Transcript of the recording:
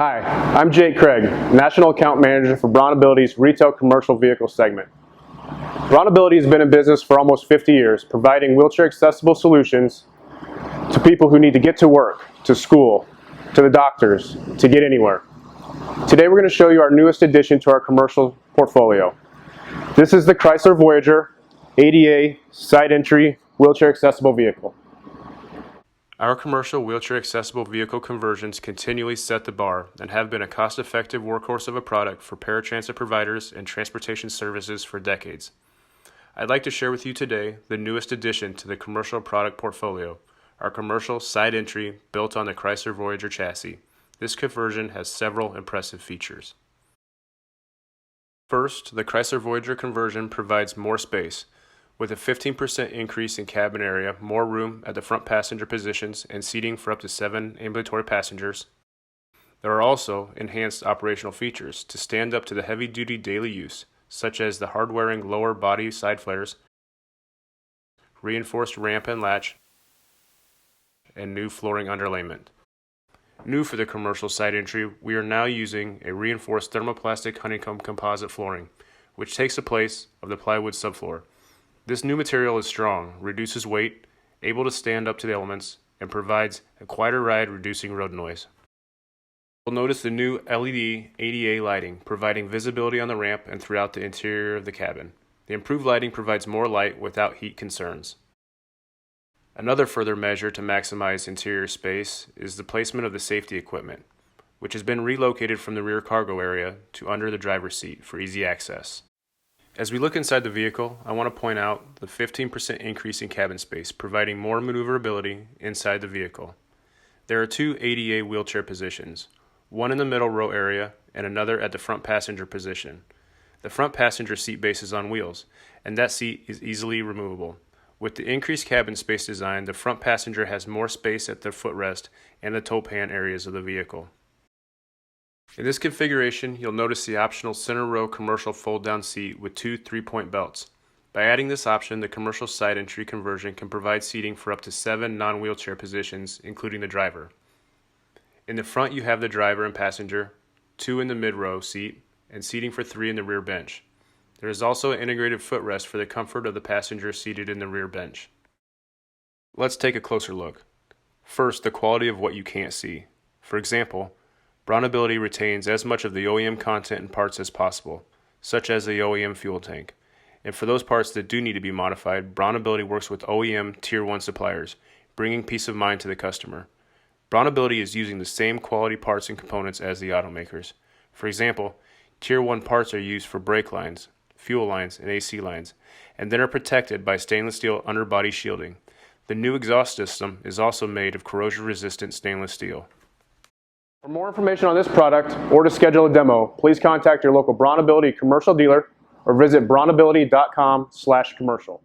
Hi, I'm Jake Craig, National Account Manager for BraunAbility's Retail Commercial Vehicle segment. BraunAbility has been in business for almost 50 years, providing wheelchair-accessible solutions to people who need to get to work, to school, to the doctors, to get anywhere. Today we're going to show you our newest addition to our commercial portfolio. This is the Chrysler Voyager ADA side entry wheelchair-accessible vehicle. Our commercial wheelchair-accessible vehicle conversions continually set the bar and have been a cost-effective workhorse of a product for paratransit providers and transportation services for decades. I'd like to share with you today the newest addition to the commercial product portfolio, our commercial side entry built on the Chrysler Voyager chassis. This conversion has several impressive features. First, the Chrysler Voyager conversion provides more space, with a 15% increase in cabin area, more room at the front passenger positions, and seating for up to 7 ambulatory passengers. There are also enhanced operational features to stand up to the heavy-duty daily use, such as the hard-wearing lower body side flares, reinforced ramp and latch, and new flooring underlayment. New for the commercial side entry, we are now using a reinforced thermoplastic honeycomb composite flooring, which takes the place of the plywood subfloor. This new material is strong, reduces weight, able to stand up to the elements, and provides a quieter ride, reducing road noise. You'll notice the new LED ADA lighting, providing visibility on the ramp and throughout the interior of the cabin. The improved lighting provides more light without heat concerns. Another further measure to maximize interior space is the placement of the safety equipment, which has been relocated from the rear cargo area to under the driver's seat for easy access. As we look inside the vehicle, I want to point out the 15% increase in cabin space, providing more maneuverability inside the vehicle. There are 2 ADA wheelchair positions, one in the middle row area and another at the front passenger position. The front passenger seat base is on wheels, and that seat is easily removable. With the increased cabin space design, the front passenger has more space at the footrest and the toe pan areas of the vehicle. In this configuration, you'll notice the optional center row commercial fold-down seat with 2 3-point belts. By adding this option, the commercial side entry conversion can provide seating for up to 7 non-wheelchair positions, including the driver. In the front, you have the driver and passenger, 2 in the mid-row seat, and seating for 3 in the rear bench. There is also an integrated footrest for the comfort of the passenger seated in the rear bench. Let's take a closer look. First, the quality of what you can't see. For example, BraunAbility retains as much of the OEM content and parts as possible, such as the OEM fuel tank. And for those parts that do need to be modified, BraunAbility works with OEM Tier 1 suppliers, bringing peace of mind to the customer. BraunAbility is using the same quality parts and components as the automakers. For example, Tier 1 parts are used for brake lines, fuel lines, and AC lines, and then are protected by stainless steel underbody shielding. The new exhaust system is also made of corrosion-resistant stainless steel. For more information on this product or to schedule a demo, please contact your local BraunAbility commercial dealer or visit braunability.com/commercial.